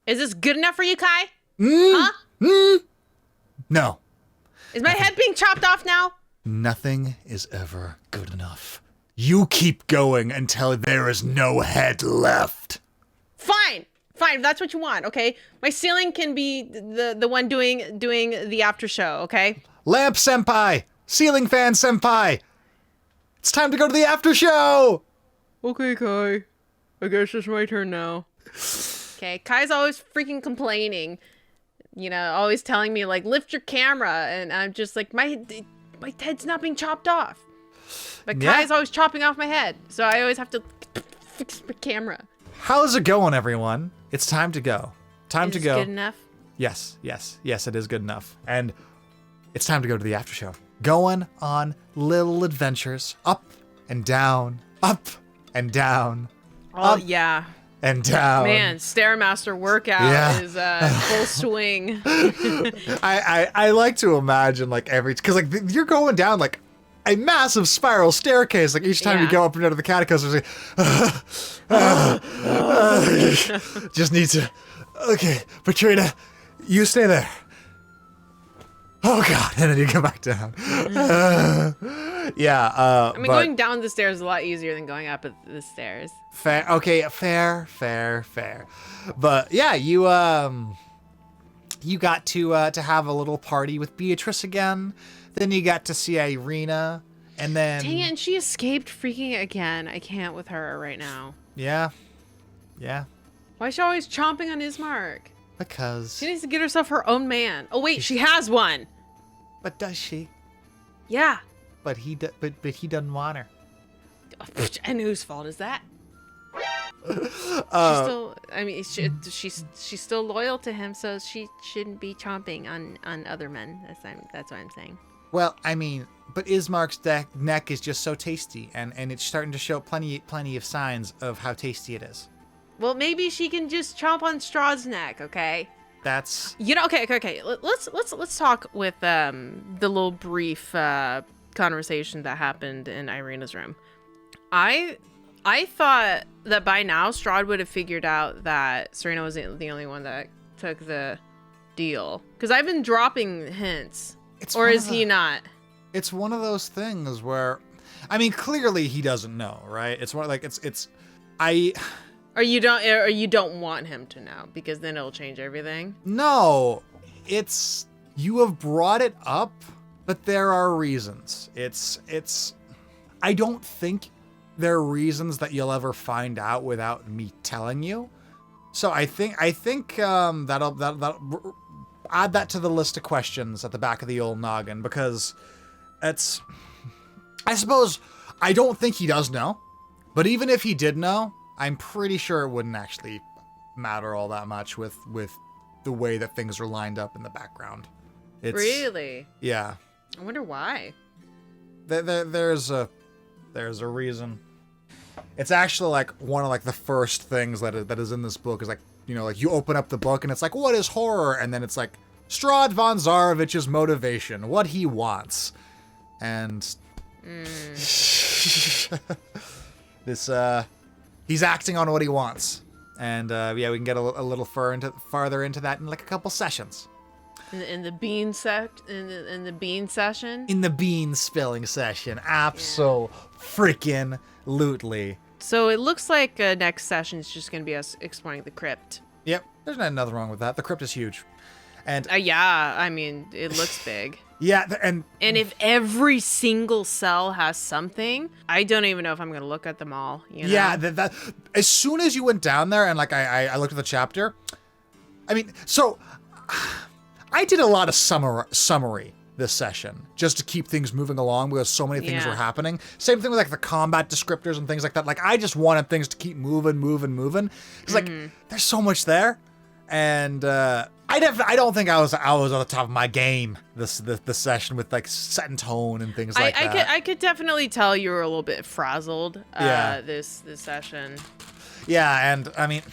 Is this good enough for you, Kai? No. Is my head being chopped off now? Nothing is ever good enough. You keep going until there is no head left. Fine, if that's what you want, okay? My ceiling can be the one doing the after show, okay? Lamp senpai! Ceiling fan senpai! It's time to go to the after show! Okay, Kai. I guess it's my turn now. Okay, Kai's always freaking complaining. You know, always telling me, like, lift your camera. And I'm just like, my head's not being chopped off. But Kai's always chopping off my head. So I always have to fix my camera. How's it going, everyone? It's time to go. Time to go. Is it good enough? Yes, it is good enough. And it's time to go to the after show. Going on little adventures, up and down, up and down. Oh, yeah. And down. Man, Stairmaster workout is full swing. I like to imagine like because like you're going down like a massive spiral staircase. Like each time you go up and into the catacombs, there's like, just need to. Okay, Patrina, you stay there. Oh God, and then you go back down. I mean, going down the stairs is a lot easier than going up the stairs. Fair. Okay, fair. But yeah, you got to have a little party with Beatrice again. Then you got to see Irina, and then dang it, and she escaped freaking again. I can't with her right now. Yeah. Why is she always chomping on Ismark? Because She needs to get herself her own man. Oh wait, she has one. But does she? Yeah. But he doesn't want her. And whose fault is that? She's still loyal to him, so she shouldn't be chomping on other men. That's what I'm saying. Well, I mean, but Ismark's neck is just so tasty, and it's starting to show plenty of signs of how tasty it is. Well, maybe she can just chomp on Strahd's neck, okay? That's okay. Let's talk with the little brief conversation that happened in Irina's room. I thought that by now Strahd would have figured out that Serena was the only one that took the deal, because I've been dropping hints. Or is he not? It's one of those things where, I mean, clearly he doesn't know, right? It's one like Or you don't want him to know, because then it'll change everything? No, you have brought it up, but there are reasons. I don't think there are reasons that you'll ever find out without me telling you. So I think that'll add that to the list of questions at the back of the old noggin, because I suppose I don't think he does know, but even if he did know, I'm pretty sure it wouldn't actually matter all that much with the way that things are lined up in the background. Really? Yeah. I wonder why. There's a reason. It's actually like one of like the first things that is in this book is like, you know, like you open up the book and it's like, what is horror? And then it's like Strahd von Zarovich's motivation, what he wants. And this he's acting on what he wants. And we can get a little farther into that in like a couple sessions. In the bean session? In the bean spilling session. Abso-freaking-lutely. So it looks like next session is just going to be us exploring the crypt. Yep. There's nothing wrong with that. The crypt is huge. And yeah, I mean, it looks big. Yeah, and if every single cell has something, I don't even know if I'm going to look at them all. You know? Yeah, that as soon as you went down there and like I looked at the chapter, I mean, so I did a lot of summary this session just to keep things moving along because so many things were happening. Same thing with like the combat descriptors and things like that. Like I just wanted things to keep moving. It's like there's so much there, and I don't think I was on the top of my game this session with like set and tone and things like that. I could definitely tell you were a little bit frazzled this session. Yeah, and I mean,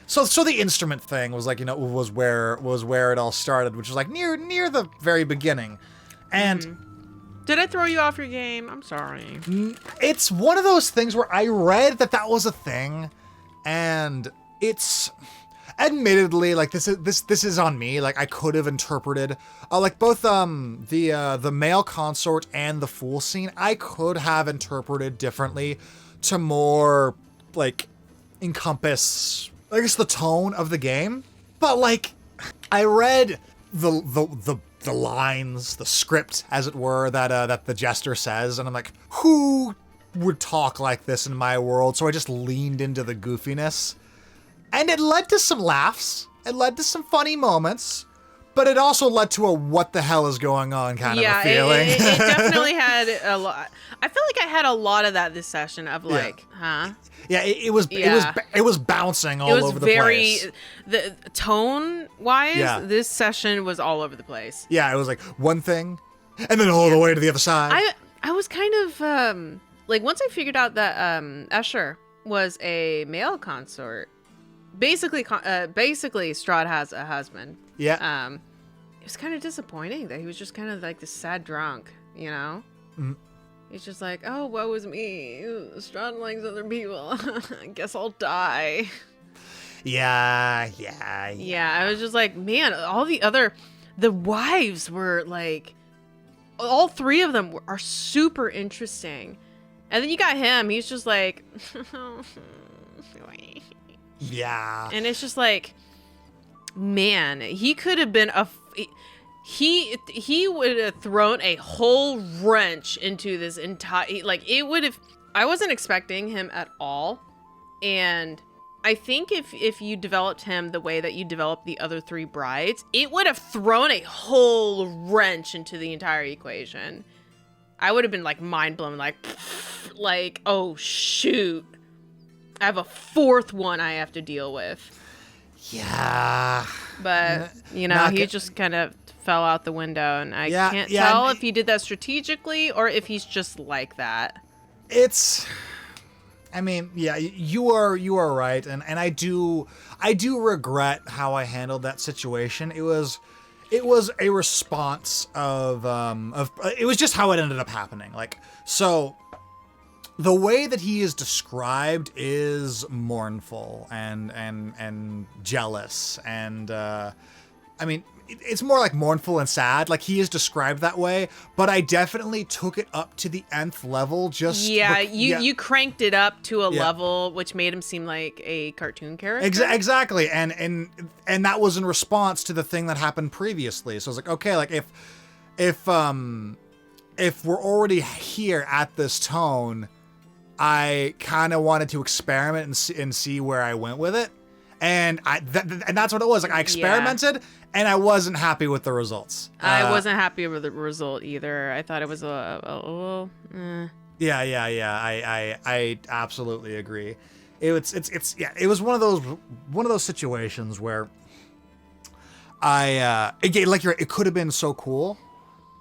so the instrument thing was like, you know, was where it all started, which was like near the very beginning. And did I throw you off your game? I'm sorry. It's one of those things where I read that was a thing, and admittedly, like this is on me. Like I could have interpreted, like both the male consort and the fool scene. I could have interpreted differently to more like encompass, I guess, the tone of the game. But like, I read the lines, the script, as it were, that the jester says, and I'm like, who would talk like this in my world? So I just leaned into the goofiness. And it led to some laughs. It led to some funny moments. But it also led to a what the hell is going on kind of a feeling. It definitely had a lot. I feel like I had a lot of that this session of like, huh? Yeah, it was bouncing all over the place. The tone wise, this session was all over the place. Yeah, it was like one thing and then all the way to the other side. I was kind of like, once I figured out that Escher was a male consort. Basically, Strahd has a husband. Yeah. It was kind of disappointing that he was just kind of like this sad drunk, you know? Mm. He's just like, oh, woe is me. Strahd likes other people. I guess I'll die. Yeah. Yeah, I was just like, man, the wives were like, all three of them are super interesting. And then you got him. He's just like... Yeah. And it's just like, man, he could have been he would have thrown a whole wrench into this entire, like, it would have, I wasn't expecting him at all. And I think if you developed him the way that you developed the other three brides, it would have thrown a whole wrench into the entire equation. I would have been like mind blown, like, oh shoot. I have a fourth one I have to deal with. Yeah. But, you know, he just kind of fell out the window, and I can't tell if he did that strategically or if he's just like that. I mean, yeah, you are right, and I do regret how I handled that situation. It was a response of it was just how it ended up happening. Like, so the way that he is described is mournful and jealous, and I mean, it's more like mournful and sad. Like, he is described that way, but I definitely took it up to the nth level. You cranked it up to a level which made him seem like a cartoon character. Exactly, and that was in response to the thing that happened previously. So I was like, okay, like if we're already here at this tone, I kind of wanted to experiment and see where I went with it, and that's what it was. Like, I experimented, and I wasn't happy with the results. I wasn't happy with the result either. I thought it was a little. Yeah. I absolutely agree. It was one of those situations where it could have been so cool,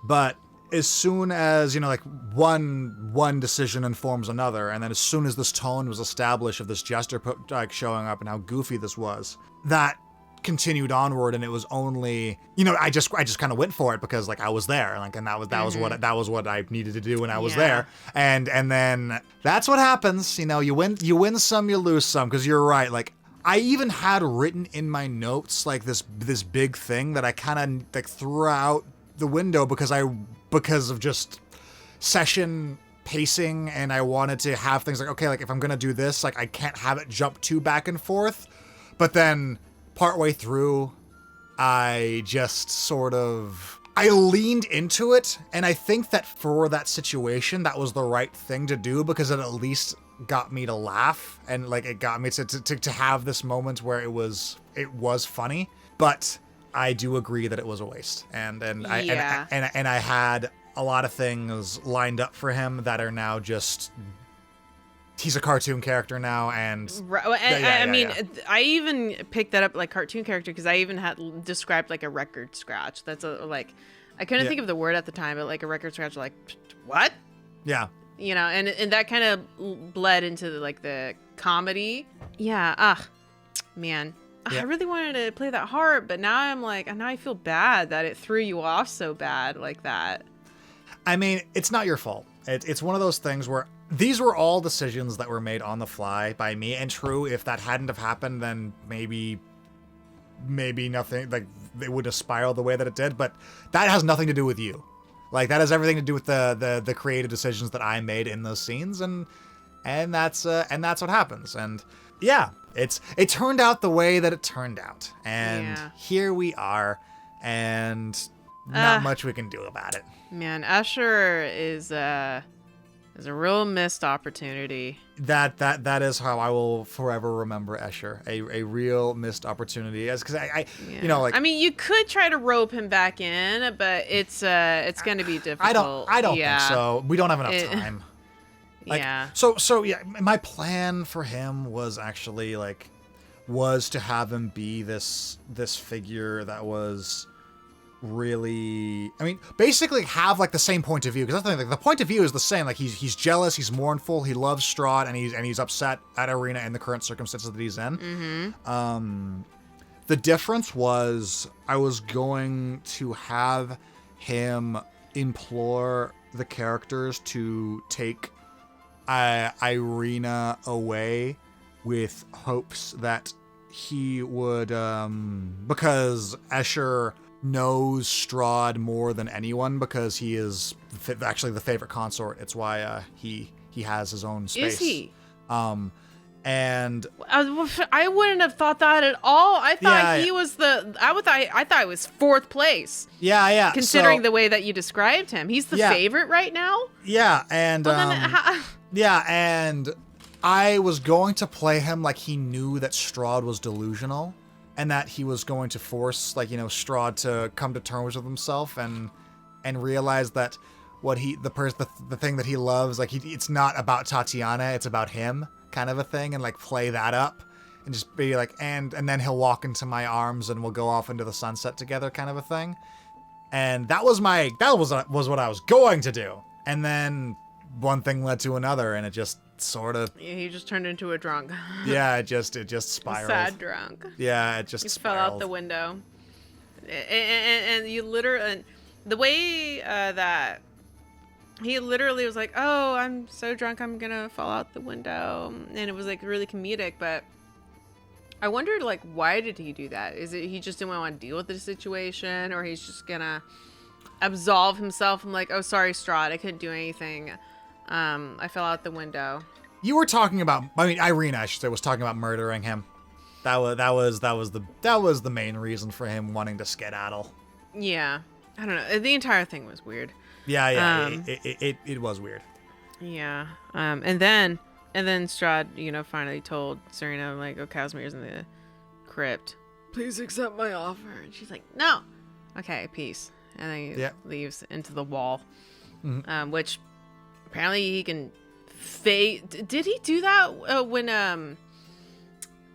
but as soon as, you know, like one decision informs another, and then as soon as this tone was established of this jester like showing up and how goofy this was, that continued onward, and it was only, you know, I just kind of went for it because, like, I was there, like, and that was what I needed to do when I was there, and then that's what happens. You know, you win some, you lose some, because you're right. Like, I even had written in my notes like this big thing that I kind of like threw out the window because of just session pacing, and I wanted to have things like, okay, like, if I'm gonna do this, like, I can't have it jump too back and forth. But then partway through, I just I leaned into it, and I think that for that situation, that was the right thing to do, because it at least got me to laugh, and like, it got me to have this moment where it was funny. But I do agree that it was a waste, and I had a lot of things lined up for him that are now just, he's a cartoon character now, and I mean, I even picked that up, like, cartoon character, because I even had described like a record scratch. That's I couldn't think of the word at the time, but like a record scratch, like, what? Yeah. You know, and that kind of bled into the comedy. Yeah. Man. I really wanted to play that hard, but now I feel bad that it threw you off so bad like that. I mean, it's not your fault. It's one of those things where these were all decisions that were made on the fly by me. And true, if that hadn't have happened, then maybe maybe nothing, like, it wouldn't have spiraled the way that it did, but that has nothing to do with you. Like, that has everything to do with the creative decisions that I made in those scenes, and that's what happens. And yeah, it turned out the way that it turned out, and here we are, and not much we can do about it. Man, Escher is a real missed opportunity. That is how I will forever remember Escher, a real missed opportunity. As because I you know, like, I mean, you could try to rope him back in, but it's going to be difficult. I don't think so. We don't have enough time. Like, yeah. So yeah, my plan for him was actually to have him be this figure that was really, I mean, basically have like the same point of view, because that's the thing, like, the point of view is the same. Like, he's jealous, he's mournful, he loves Strahd, and he's upset at Irina in the current circumstances that he's in. The difference was I was going to have him implore the characters to take Irina away with hopes that he would, because Escher knows Strahd more than anyone, because he is actually the favorite consort. It's why he has his own space. Is he? And I wouldn't have thought that at all. I thought he was I thought it was fourth place. Yeah. Considering the way that you described him, he's the favorite right now. Yeah, and and I was going to play him like he knew that Strahd was delusional, and that he was going to force, Strahd to come to terms with himself and realize that the thing that he loves, it's not about Tatiana, it's about him, kind of a thing, and play that up and just be like, and then he'll walk into my arms and we'll go off into the sunset together, kind of a thing. And that was what I was going to do. And then one thing led to another, and it just sort of... Yeah, he just turned into a drunk. Yeah, it just spiraled. Sad drunk. Yeah, it just spiraled. Fell out the window. And you literally... The way that... He literally was like, oh, I'm so drunk, I'm gonna fall out the window. And it was really comedic, but... I wondered, why did he do that? Is it he just didn't want to deal with the situation, or he's just gonna absolve himself and oh, sorry, Strahd, I couldn't do anything. I fell out the window. You were talking about, Irina, I should say, was talking about murdering him. That was the main reason for him wanting to skedaddle. Yeah, I don't know. The entire thing was weird. Yeah. It was weird. Yeah. And then Strahd, finally told Serena, oh, Casimir's in the crypt. Please accept my offer. And she's like, no. Okay, peace. And then he leaves into the wall, which apparently he can fade. Did he do that when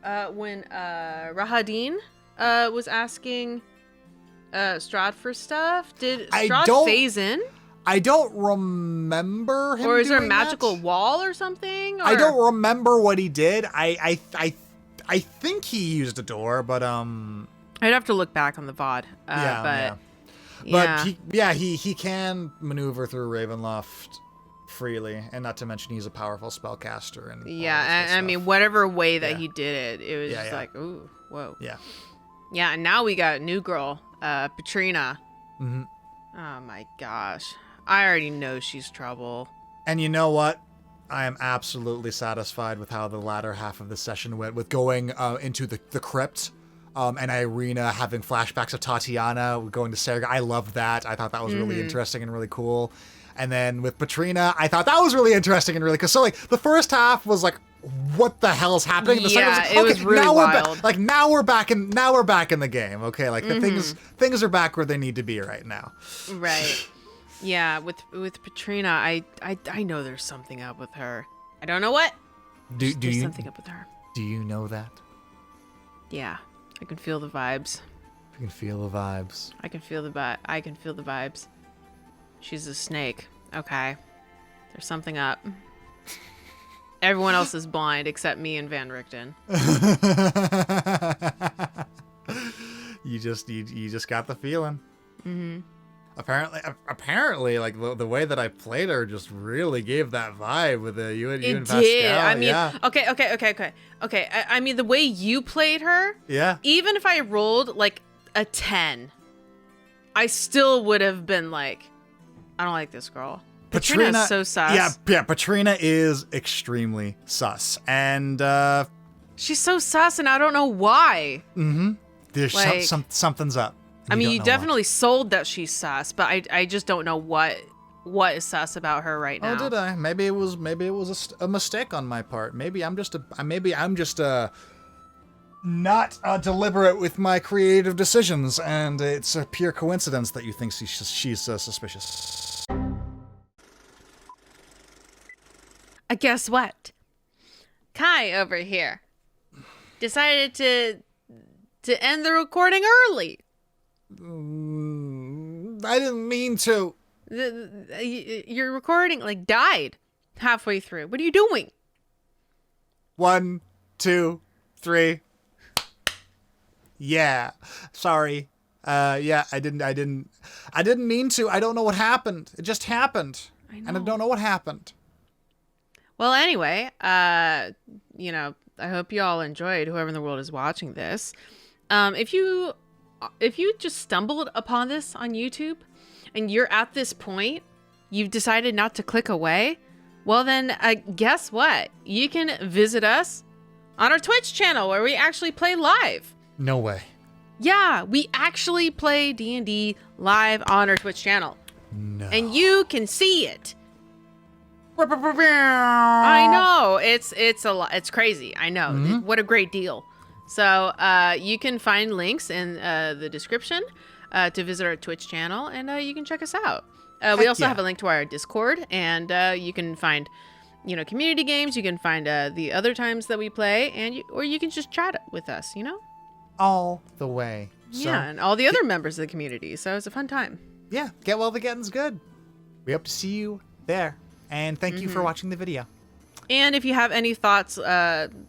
Rahadin was asking Strahd for stuff? Did Strahd phase in? I don't remember him. Or is there a doing magical that. wall or something? Or? I don't remember what he did. I think he used a door, but I'd have to look back on the VOD. But he can maneuver through Ravenloft freely, and not to mention he's a powerful spellcaster. And I mean, whatever way that he did it was just ooh, whoa. Yeah, and now we got a new girl, Petrina. Mm-hmm. Oh my gosh. I already know she's trouble. And you know what? I am absolutely satisfied with how the latter half of the session went, with going into the crypt, and Irina having flashbacks of Tatiana, going to Sergei. I loved that. I thought that was really interesting and really cool. And then with Petrina, I thought that was really interesting and really cool. So the first half was what the hell's happening? The second was it was really wild. Now we're back in the game. Okay, the things are back where they need to be right now. Right. Yeah, with Petrina, I know there's something up with her. I don't know what. There's something up with her. Do you know that? Yeah, I can feel the vibes. I can feel the vibes. I can feel the vibes. She's a snake. Okay. There's something up. Everyone else is blind except me and Van Richten. You just got the feeling. Apparently, like the way that I played her just really gave that vibe with you and Pascal. It did. I mean, yeah. Okay. I mean, the way you played her. Yeah. Even if I rolled like a 10, I still would have been like, I don't like this girl. Patrina is so sus. Yeah. Patrina is extremely sus, and she's so sus, and I don't know why. Mm-hmm. There's like, something's up. I mean, you definitely sold that she's sus, but I just don't know what is sus about her right now. Oh, did I? Maybe it was a mistake on my part. Maybe I'm just not deliberate with my creative decisions, and it's a pure coincidence that you think she's suspicious. Guess what? Kai over here decided to end the recording early. I didn't mean to. Your recording like died halfway through. What are you doing? 1, 2, 3. Yeah. Sorry. Yeah, I didn't mean to. I don't know what happened. It just happened. And I don't know what happened. Well, anyway, you know, I hope you all enjoyed, whoever in the world is watching this. If you just stumbled upon this on YouTube and you're at this point, you've decided not to click away, well then, guess what? You can visit us on our Twitch channel where we actually play live. No way. Yeah, we actually play D&D live on our Twitch channel. No. And you can see it. I know. It's a lot. It's crazy. I know. Mm-hmm. What a great deal. So you can find links in the description to visit our Twitch channel, and you can check us out. We also have a link to our Discord, and you can find, you know, community games. You can find the other times that we play, or you can just chat with us, you know? All the way. Yeah, and all the other members of the community. So it's a fun time. Yeah, get well, the getting's good. We hope to see you there. And thank you for watching the video. And if you have any thoughts,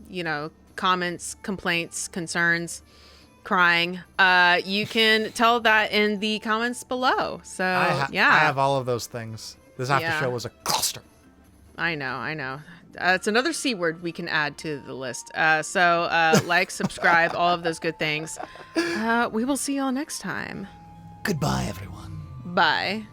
you know, comments, complaints, concerns, crying, you can tell that in the comments below. So, yeah. I have all of those things. This after show was a cluster. I know. It's another C word we can add to the list. So, like, subscribe, all of those good things. We will see y'all next time. Goodbye, everyone. Bye.